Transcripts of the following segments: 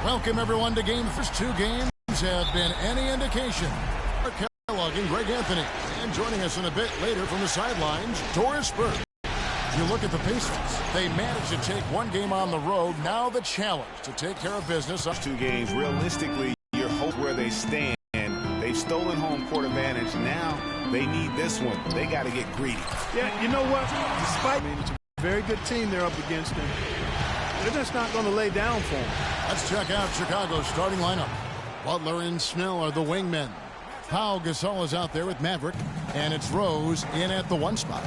Welcome, everyone, to game first. Two games have been any indication. Kellogg and Greg Anthony. And joining us in a bit later from the sidelines, Doris Burke. If you look at the Pacers, they managed to take one game on the road. Now the challenge to take care of business. Two games, realistically, you're hoping where they stand. They've stolen home court advantage. Now they need this one. They got to get greedy. Yeah, you know what? Despite, it's a very good team they're up against, and they're just not going to lay down for them. Let's check out Chicago's starting lineup. Butler and Snell are the wingmen. Pau Gasol is out there with Maverick, and it's Rose in at the 1 spot.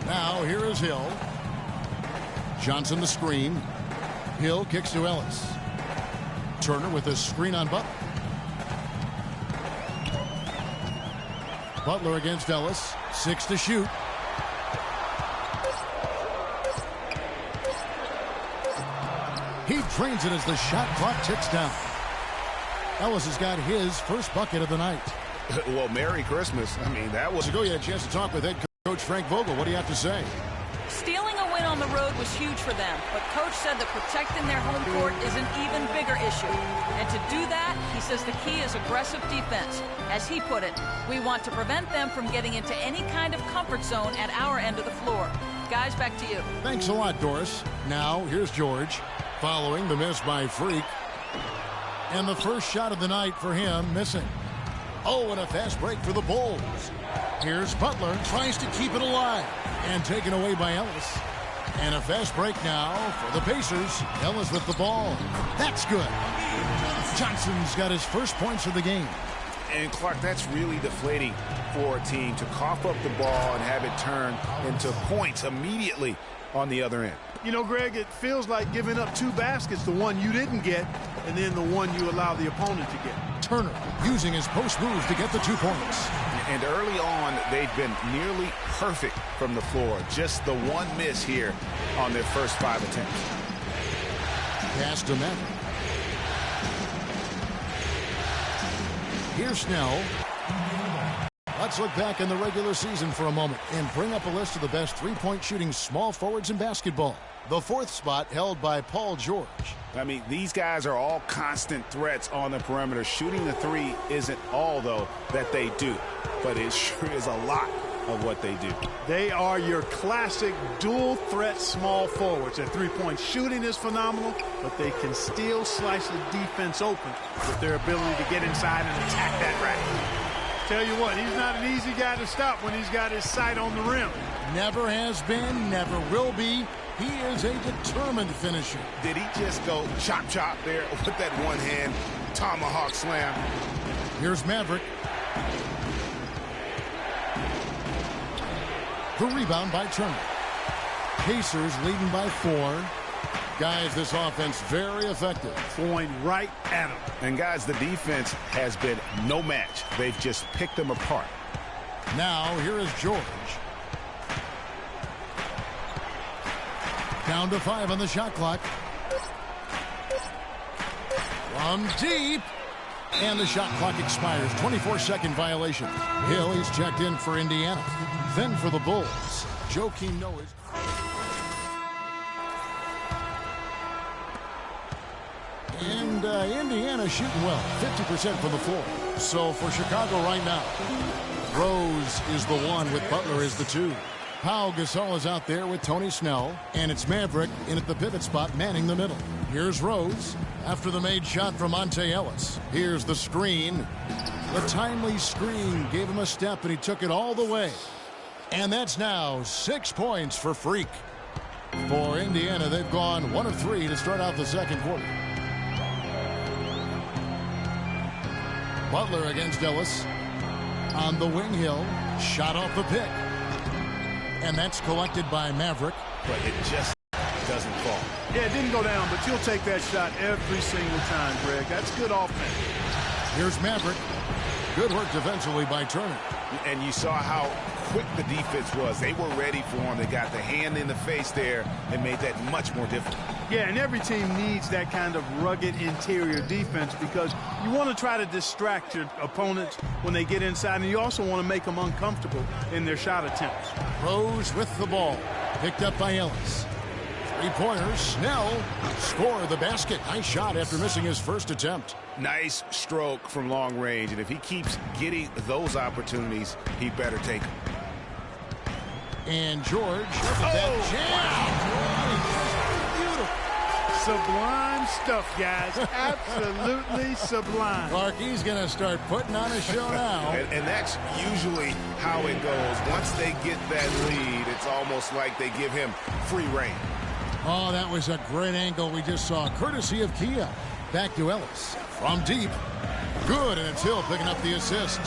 Now here is Hill. Johnson the screen. Hill kicks to Ellis. Turner with a screen on Butler. Butler against Ellis. 6 to shoot. He drains it as the shot clock ticks down. Ellis has got his first bucket of the night. Well, Merry Christmas. I mean, that was... You had a chance to talk with head coach Frank Vogel. What do you have to say? Stealing a win on the road was huge for them, but coach said that protecting their home court is an even bigger issue. And to do that, he says the key is aggressive defense. As he put it, we want to prevent them from getting into any kind of comfort zone at our end of the floor. Guys, back to you. Thanks a lot, Doris. Now, here's George, following the miss by Freak. And the first shot of the night for him, missing. Oh, and a fast break for the Bulls. Here's Butler, tries to keep it alive, and taken away by Ellis. And a fast break now for the Pacers. Ellis with the ball. That's good. Johnson's got his first points of the game. And, Clark, that's really deflating for a team to cough up the ball and have it turn into points immediately on the other end. You know, Greg, it feels like giving up 2 baskets, the one you didn't get, and then the one you allow the opponent to get. Turner using his post moves to get the 2 points. And early on, they've been nearly perfect from the floor. Just the one miss here on their first 5 attempts. Pass to Maverick. Here's Snell. Let's look back in the regular season for a moment and bring up a list of the best three-point shooting small forwards in basketball. The 4th spot held by Paul George. I mean, these guys are all constant threats on the perimeter. Shooting the 3 isn't all, though, that they do, but it sure is a lot of what they do. They are your classic dual threat small forwards. Their 3-point shooting is phenomenal, but they can still slice the defense open with their ability to get inside and attack that rack. Tell you what, he's not an easy guy to stop when he's got his sight on the rim. Never has been, never will be. He is a determined finisher. Did he just go chop there with that one-hand tomahawk slam? Here's Maverick. The rebound by Turner. Pacers leading by 4. Guys, this offense very effective. Going right at him. And, guys, the defense has been no match. They've just picked them apart. Now, here is George. Down to 5 on the shot clock. From deep. And the shot clock expires. 24-second violation. Hill is checked in for Indiana. Then for the Bulls, Joakim Noah. And Indiana shooting well, 50% from the floor. So for Chicago right now, Rose is the 1 with Butler is the 2. Pau Gasol is out there with Tony Snell, and it's Maverick in at the pivot spot manning the middle. Here's Rose after the made shot from Monte Ellis. Here's the screen. The timely screen gave him a step, and he took it all the way. And that's now 6 points for Freak. For Indiana, they've gone 1 of 3 to start out the second quarter. Butler against Ellis. On the wing, Hill. Shot off the pick. And that's collected by Maverick. But it just doesn't fall. Yeah, it didn't go down, but you'll take that shot every single time, Greg. That's good offense. Here's Maverick. Good work defensively by Turner. And you saw how quick the defense was. They were ready for him. They got the hand in the face there and made that much more difficult. Yeah, and every team needs that kind of rugged interior defense because you want to try to distract your opponents when they get inside, and you also want to make them uncomfortable in their shot attempts. Rose with the ball. Picked up by Ellis. Three-pointer, Snell scored the basket. Nice shot after missing his first attempt. Nice stroke from long range, and if he keeps getting those opportunities, he better take them. And George, look at that jam. Beautiful. Sublime stuff, guys. Absolutely sublime. Clarkie's going to start putting on a show now. And that's usually how it goes. Once they get that lead, it's almost like they give him free reign. Oh, that was a great angle we just saw, courtesy of Kia. Back to Ellis. From deep. Good, and it's Hill picking up the assist.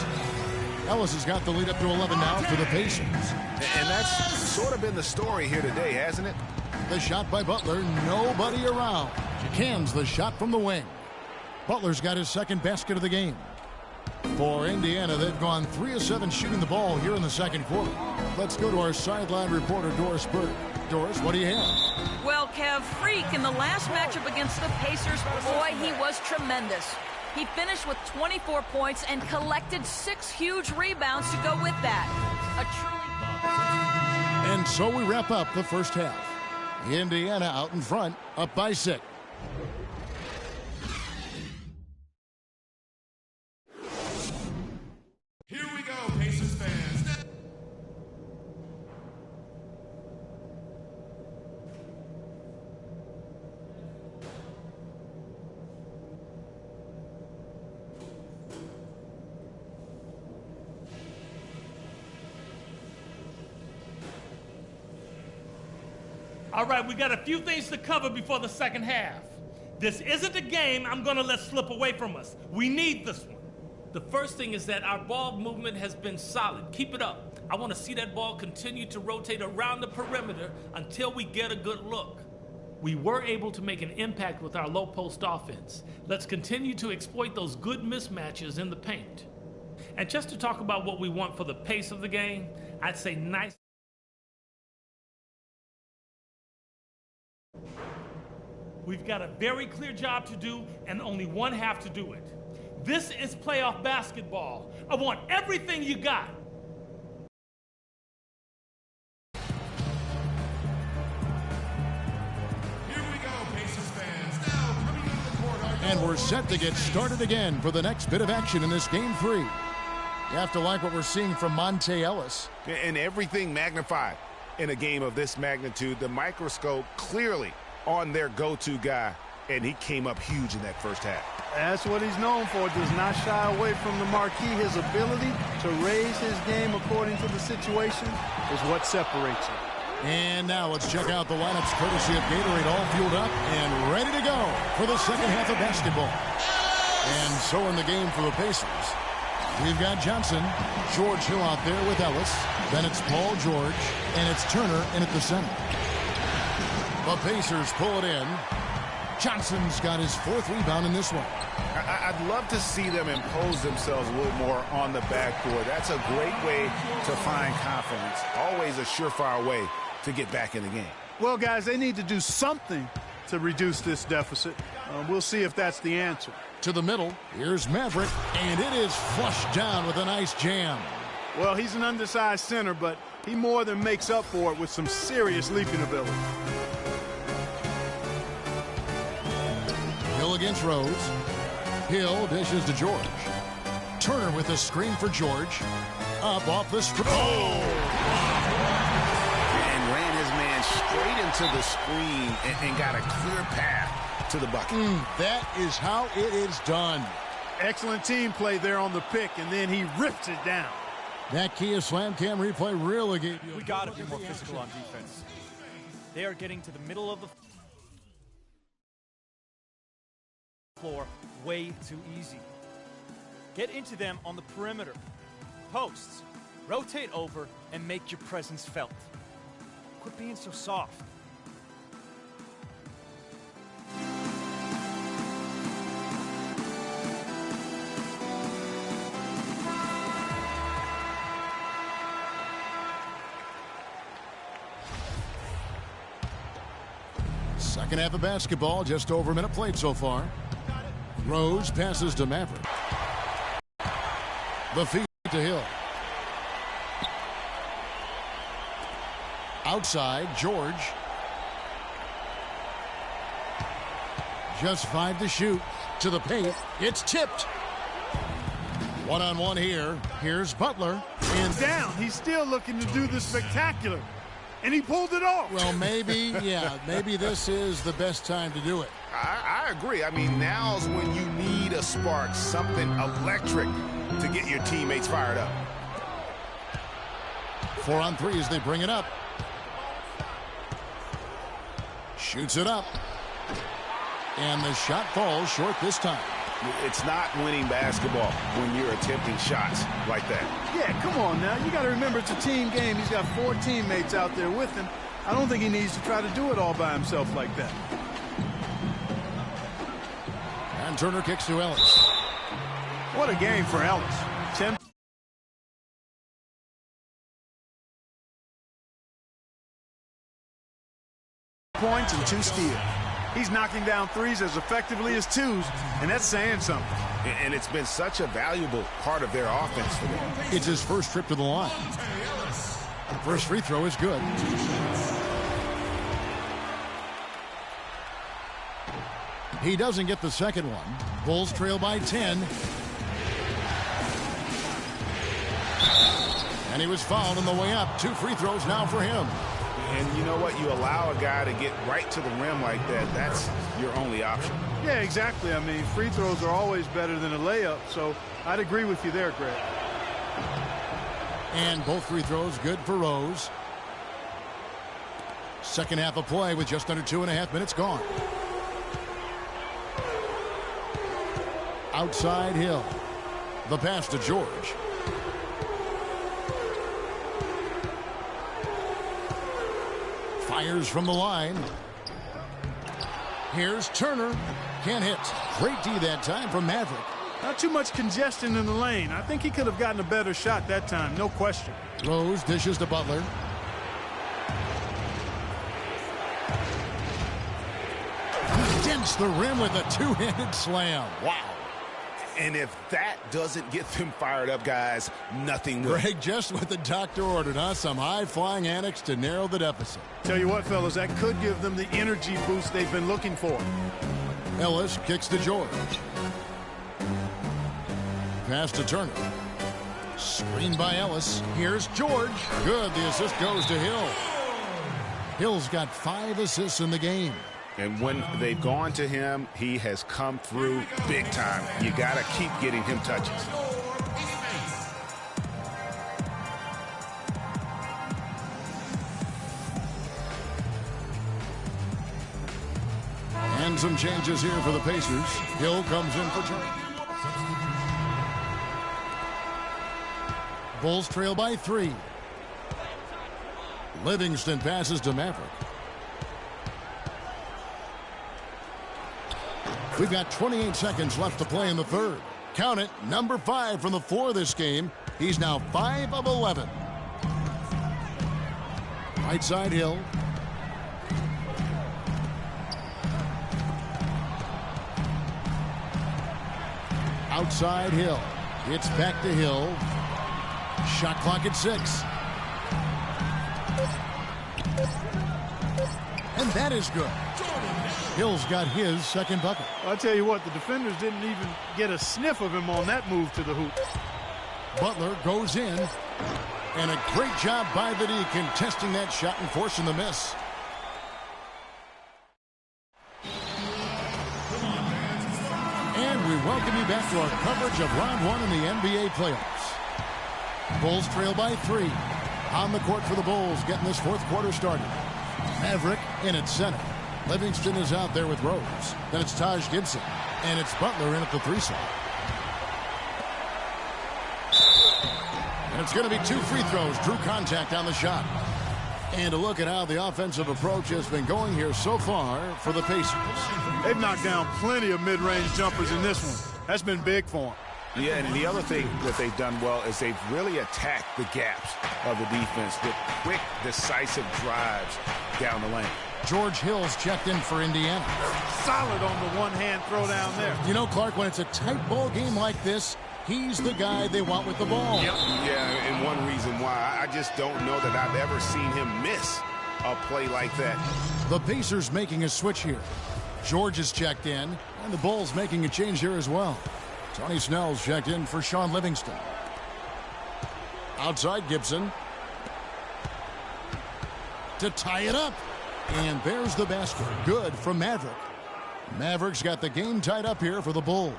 Ellis has got the lead up to 11 now for the Pacers. And that's sort of been the story here today, hasn't it? The shot by Butler, nobody around. Jacam's the shot from the wing. Butler's got his second basket of the game. For Indiana, they've gone 3 of 7 shooting the ball here in the second quarter. Let's go to our sideline reporter, Doris Burke. Doris, what do you have? Well, Kev, Freak in the last matchup against the Pacers, boy, he was tremendous. He finished with 24 points and collected 6 huge rebounds to go with that. A truly... And so we wrap up the first half. Indiana out in front, up by 6. Here we go, Pacers fans. All right, we got a few things to cover before the second half. This isn't a game I'm going to let slip away from us. We need this one. The first thing is that our ball movement has been solid. Keep it up. I want to see that ball continue to rotate around the perimeter until we get a good look. We were able to make an impact with our low post offense. Let's continue to exploit those good mismatches in the paint. And just to talk about what we want for the pace of the game, I'd say nice. We've got a very clear job to do and only one half to do it. This is playoff basketball. I want everything you got. Here we go, Pacers fans. Now coming up the court. And we're set to get started again for the next bit of action in this game 3. You have to like what we're seeing from Monte Ellis. And everything magnified in a game of this magnitude. The microscope clearly on their go-to guy, and he came up huge in that first half. That's what he's known for. Does not shy away from the marquee. His ability to raise his game according to the situation is what separates him. And now let's check out the lineups courtesy of Gatorade, all fueled up and ready to go for the second half of basketball. And so in the game for the Pacers, we've got Johnson, George Hill out there with Ellis. Then it's Paul George, and it's Turner in at the center. The Pacers pull it in. Johnson's got his 4th rebound in this one. I'd love to see them impose themselves a little more on the backcourt. That's a great way to find confidence. Always a surefire way to get back in the game. Well, guys, they need to do something to reduce this deficit. We'll see if that's the answer. To the middle, here's Maverick, and it is flushed down with a nice jam. Well, he's an undersized center, but he more than makes up for it with some serious leaping ability. Hill against Rose. Hill dishes to George. Turner with a screen for George. Up off the screen. Oh! And ran his man straight into the screen and got a clear path to the bucket. That is how it is done. Excellent team play there on the pick, and then he rips it down. That Kia Slam Cam replay really gave you... We got to be more physical on defense. They are getting to the middle of the floor way too easy. Get into them on the perimeter. Posts. Rotate over and make your presence felt. Quit being so soft. Second half of basketball, just over a minute played so far. Rose passes to Maverick. The feed to Hill. Outside, George. Just 5 to shoot. To the paint. It's tipped. One-on-one here. Here's Butler. And down. He's still looking to do the spectacular. And he pulled it off. Well, maybe this is the best time to do it. I agree. I mean, now's when you need a spark, something electric to get your teammates fired up. 4 on 3 as they bring it up. Shoots it up. And the shot falls short this time. It's not winning basketball when you're attempting shots like that. Yeah, come on now. You got to remember it's a team game. He's got 4 teammates out there with him. I don't think he needs to try to do it all by himself like that. And Turner kicks to Ellis. What a game for Ellis. 10 points and 2 steals. He's knocking down threes as effectively as twos, and that's saying something. And it's been such a valuable part of their offense for them. It's his first trip to the line. First free throw is good. He doesn't get the second one. Bulls trail by 10. And he was fouled on the way up. 2 free throws now for him. And you know what? You allow a guy to get right to the rim like that. That's your only option. Yeah, exactly. I mean, free throws are always better than a layup, so I'd agree with you there, Greg. And both free throws good for Rose. Second half of play with just under 2.5 minutes gone. Outside Hill. The pass to George. Fires from the line. Here's Turner. Can't hit. Great D that time from Maverick. Not too much congestion in the lane. I think he could have gotten a better shot that time, no question. Rose dishes to Butler. He dents the rim with a 2-handed slam. Wow. And if that doesn't get them fired up, guys, nothing will. Greg, just what the doctor ordered, huh? Some high-flying antics to narrow the deficit. Tell you what, fellas, that could give them the energy boost they've been looking for. Ellis kicks to George. Pass to Turner. Screen by Ellis. Here's George. Good. The assist goes to Hill. Hill's got 5 assists in the game. And when they've gone to him, he has come through big time. You got to keep getting him touches. And some changes here for the Pacers. Hill comes in for Turner. Bulls trail by 3. Livingston passes to Maverick. We've got 28 seconds left to play in the third. Count it, number 5 from the floor this game. He's now 5 of 11. Right side Hill. Outside Hill. It's back to Hill. Shot clock at 6. And that is good. Hill's got his second bucket. I'll tell you what, the defenders didn't even get a sniff of him on that move to the hoop. Butler goes in. And a great job by the D contesting that shot and forcing the miss. And we welcome you back to our coverage of round 1 in the NBA playoffs. Bulls trail by 3. On the court for the Bulls, getting this fourth quarter started. Maverick in at center. Livingston is out there with Rose. Then it's Taj Gibson. And it's Butler in at the 3 slot. And it's going to be 2 free throws. Drew contact on the shot. And a look at how the offensive approach has been going here so far for the Pacers. They've knocked down plenty of mid-range jumpers in this one. That's been big for them. Yeah, and the other thing that they've done well is they've really attacked the gaps of the defense with quick, decisive drives down the lane. George Hill's checked in for Indiana. Solid on the one-hand throw down there. You know, Clark, when it's a tight ball game like this, he's the guy they want with the ball. Yep. Yeah, and one reason why I just don't know that I've ever seen him miss a play like that. The Pacers making a switch here. George is checked in, and the Bulls making a change here as well. Tony Snell's checked in for Sean Livingston. Outside Gibson. To tie it up. And there's the basket. Good from Maverick. Mavericks got the game tied up here for the Bulls.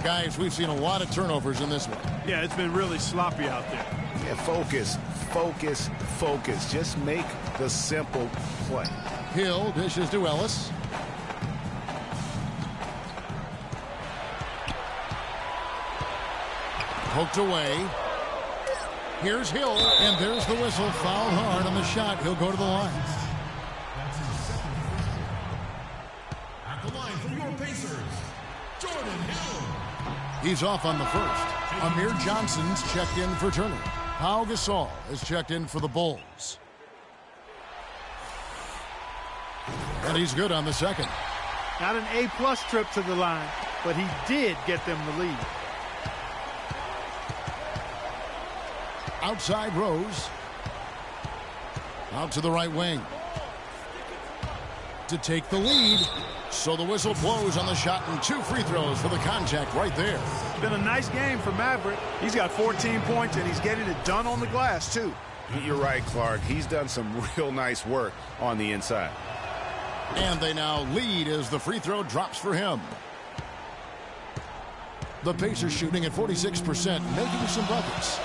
Guys, we've seen a lot of turnovers in this one. Yeah, it's been really sloppy out there. Yeah, focus, focus, focus. Just make the simple play. Hill dishes to Ellis. Poked away. Here's Hill, and there's the whistle. Foul hard on the shot. He'll go to the line. That's his second. At the line for your Pacers, Jordan Hill. He's off on the first. Amir Johnson's checked in for Turner. Pau Gasol is checked in for the Bulls. And he's good on the second. Not an A-plus trip to the line, but he did get them the lead. Outside Rose. Out to the right wing. To take the lead. So the whistle blows on the shot and 2 free throws for the contact right there. It's been a nice game for Maverick. He's got 14 points, and he's getting it done on the glass, too. You're right, Clark. He's done some real nice work on the inside. And they now lead as the free throw drops for him. The Pacers shooting at 46%, making some buckets.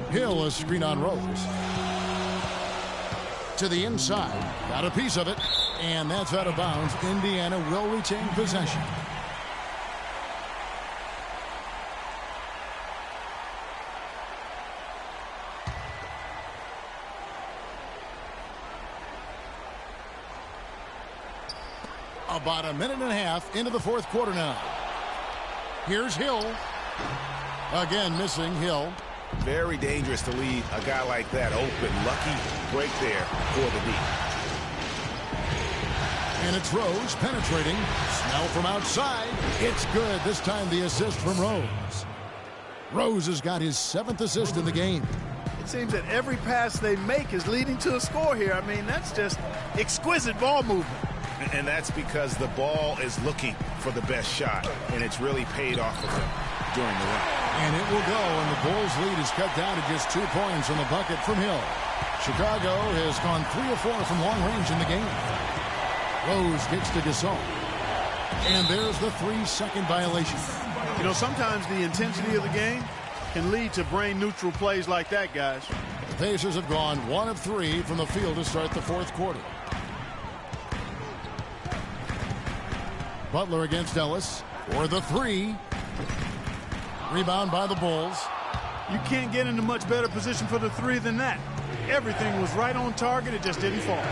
Hill a screen on Rose. To the inside. Got a piece of it. And that's out of bounds. Indiana will retain possession. About a minute and a half into the fourth quarter now. Here's Hill. Again missing Hill. Very dangerous to leave a guy like that open. Lucky break there for the D. And it's Rose penetrating. Snell from outside. It's good. This time the assist from Rose. Rose has got his 7th assist in the game. It seems that every pass they make is leading to a score here. I mean, that's just exquisite ball movement. And that's because the ball is looking for the best shot, and it's really paid off for them during the run. And it will go, and the Bulls' lead is cut down to just 2 points on the bucket from Hill. Chicago has gone 3 of 4 from long range in the game. Rose gets to Gasol. And there's the 3-second violation. You know, sometimes the intensity of the game can lead to brain-neutral plays like that, guys. The Pacers have gone 1 of 3 from the field to start the fourth quarter. Butler against Ellis for the 3. Rebound by the Bulls. You can't get into much better position for the 3 than that. Everything was right on target. It just didn't fall.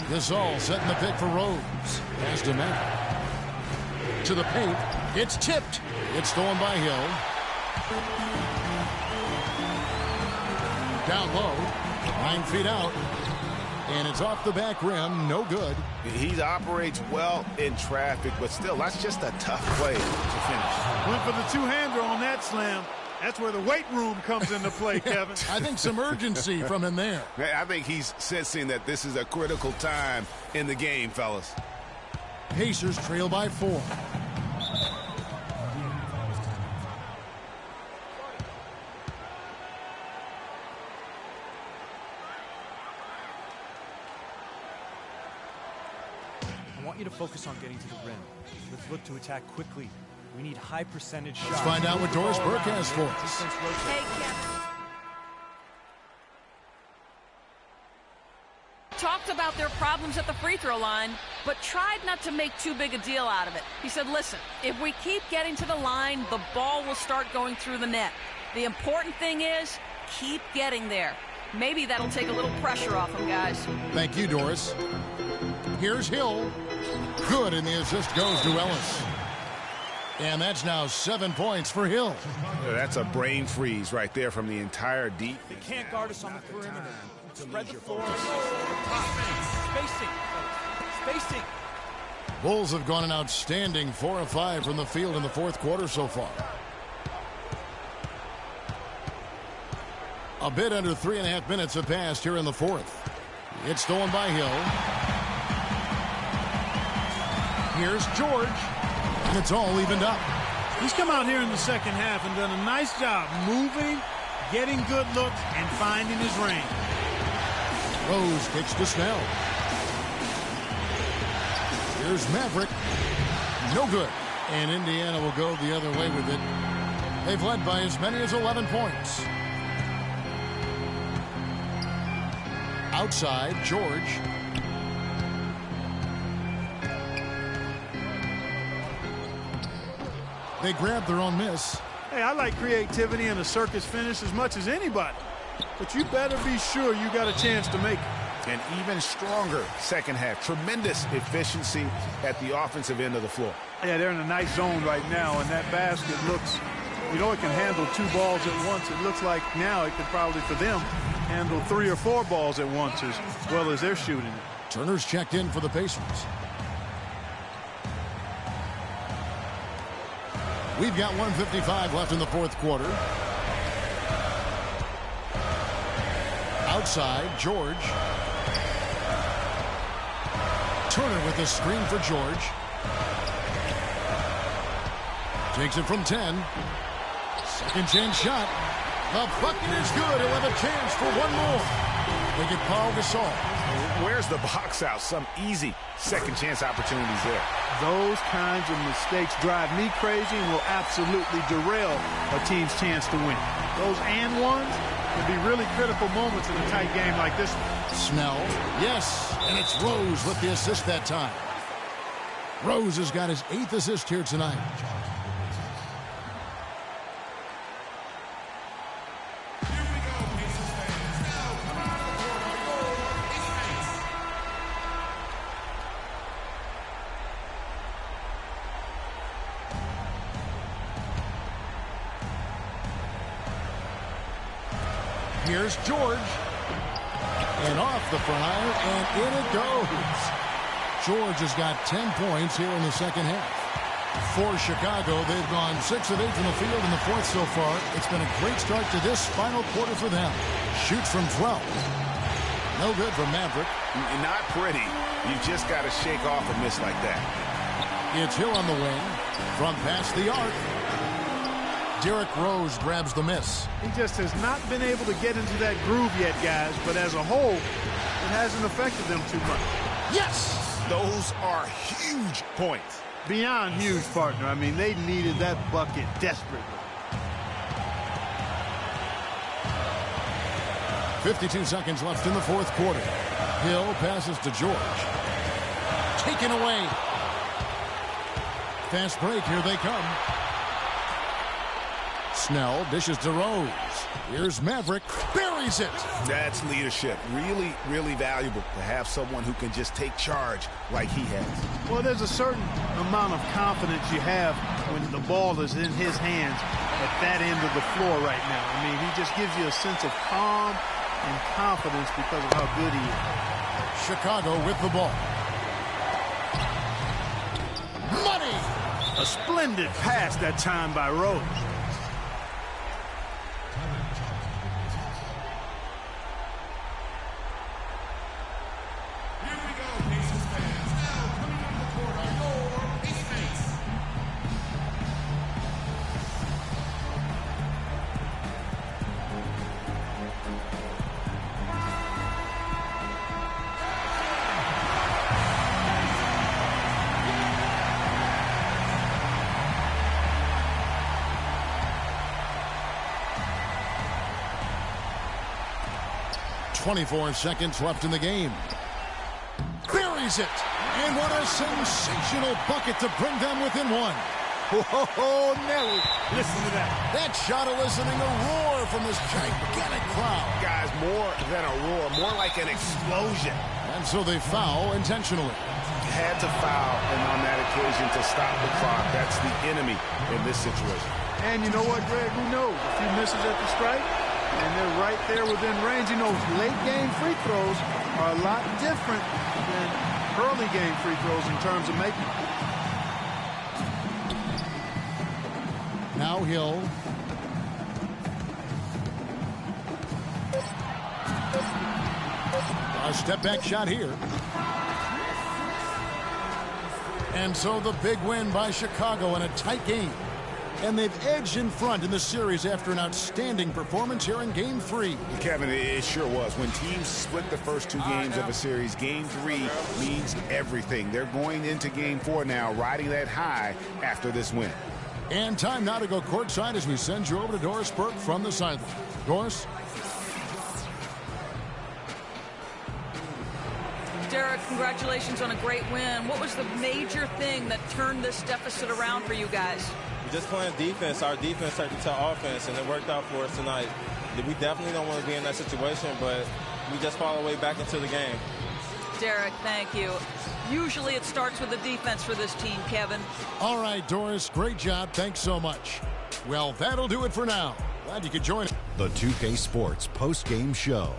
Gasol setting the pick for Rose. Pass to Mack. To the paint. It's tipped. It's stolen by Hill. Down low. 9 feet out. And it's off the back rim. No good. He operates well in traffic, but still, that's just a tough play to finish. Went for the 2-hander on that slam. That's where the weight room comes into play, Kevin. I think some urgency from him there. I think he's sensing that this is a critical time in the game, fellas. Pacers trail by 4. I want you to focus on getting to the rim. Let's look to attack quickly. We need high percentage shots. Let's find out what Doris Burke has for us. Hey, Kevin. Talked about their problems at the free throw line, but tried not to make too big a deal out of it. He said, listen, if we keep getting to the line, the ball will start going through the net. The important thing is keep getting there. Maybe that'll take a little pressure off them, guys. Thank you, Doris. Here's Hill. Good, and the assist goes to Ellis. And that's now 7 points for Hill. That's a brain freeze right there from the entire deep. They can't guard us on the perimeter. Spread the floor. Spacing. Bulls have gone an outstanding 4 of 5 from the field in the fourth quarter so far. A bit under 3.5 minutes have passed here in the fourth. It's stolen by Hill. Here's George. And it's all evened up. He's come out here in the second half and done a nice job moving, getting good looks, and finding his range. Rose kicks to Snell. Here's Maverick. No good. And Indiana will go the other way with it. They've led by as many as 11 points. Outside, George. They grab their own miss. Hey, I like creativity and a circus finish as much as anybody. But you better be sure you got a chance to make it. An even stronger second half. Tremendous efficiency at the offensive end of the floor. Yeah, they're in a nice zone right now, and that basket looks, you know, it can handle 2 balls at once. It looks like now it could probably, for them, handle 3 or 4 balls at once as well as they're shooting it. Turner's checked in for the Pacers. We've got 1:55 left in the fourth quarter. Outside, George. Turner with the screen for George. Takes it from 10. Second chance shot. The bucket is good. He'll have a chance for one more. They get Paul Gasol. Where's the box out? Some easy second chance opportunities there. Those kinds of mistakes drive me crazy and will absolutely derail a team's chance to win. Those and ones can be really critical moments in a tight game like this one. Snell, yes, and it's Rose with the assist that time. Rose has got his 8th assist here tonight. Here's George. And off the front iron, and in it goes. George has got 10 points here in the second half. For Chicago, they've gone 6 of 8 from the field in the fourth so far. It's been a great start to this final quarter for them. Shoots from 12. No good for Maverick. Not pretty. You just got to shake off a miss like that. It's Hill on the wing. From past the arc. Derrick Rose grabs the miss. He just has not been able to get into that groove yet, guys, but as a whole, it hasn't affected them too much. Yes! Those are huge points. Beyond huge, partner. I mean, they needed that bucket desperately. 52 seconds left in the fourth quarter. Hill passes to George. Taken away. Fast break. Here they come. Snell dishes to Rose. Here's Maverick. Buries it. That's leadership. Really, really valuable to have someone who can just take charge like he has. Well, there's a certain amount of confidence you have when the ball is in his hands at that end of the floor right now. I mean, he just gives you a sense of calm and confidence because of how good he is. Chicago with the ball. Money! A splendid pass that time by Rose. .24 seconds left in the game. Buries it. And what a sensational bucket to bring them within one. Oh, Nelly. Listen to that. That shot eliciting a roar from this gigantic crowd. Guys, more than a roar, more like an explosion. And so they foul intentionally. Had to foul, and on that occasion to stop the clock. That's the enemy in this situation. And you know what, Greg? Who knows? A few misses at the stripe, and they're right there within range. You know, late-game free throws are a lot different than early-game free throws in terms of making them. Now Hill. A step-back shot here. And so the big win by Chicago in a tight game. And they've edged in front in the series after an outstanding performance here in Game 3. Kevin, it sure was. When teams split the first 2 games of a series, Game 3 means everything. They're going into Game 4 now, riding that high after this win. And time now to go courtside as we send you over to Doris Burke from the sideline. Doris? Derek, congratulations on a great win. What was the major thing that turned this deficit around for you guys? Just playing defense. Our defense turned into offense, and it worked out for us tonight. We definitely don't want to be in that situation, but we just fall our way back into the game. Derek, thank you. Usually it starts with the defense for this team, Kevin. All right, Doris, great job. Thanks so much. Well, that'll do it for now. Glad you could join us. The 2K Sports post-game show.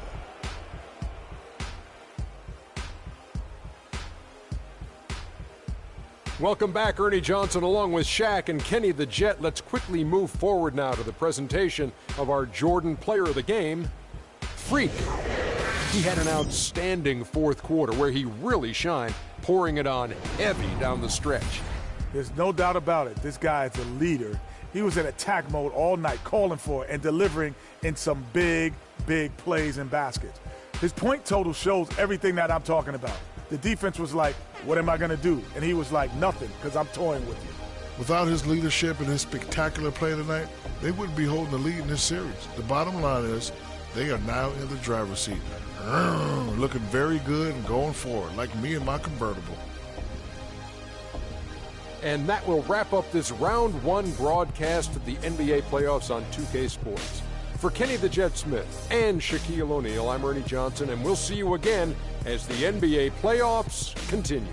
Welcome back, Ernie Johnson, along with Shaq and Kenny the Jet. Let's quickly move forward now to the presentation of our Jordan Player of the Game, Freak. He had an outstanding fourth quarter where he really shined, pouring it on heavy down the stretch. There's no doubt about it. This guy is a leader. He was in attack mode all night, calling for it and delivering in some big, big plays and baskets. His point total shows everything that I'm talking about. The defense was like, what am I going to do? And he was like, nothing, because I'm toying with you. Without his leadership and his spectacular play tonight, they wouldn't be holding the lead in this series. The bottom line is they are now in the driver's seat. Looking very good and going forward, like me and my convertible. And that will wrap up this round one broadcast of the NBA playoffs on 2K Sports. For Kenny the Jet Smith and Shaquille O'Neal, I'm Ernie Johnson, and we'll see you again as the NBA playoffs continue.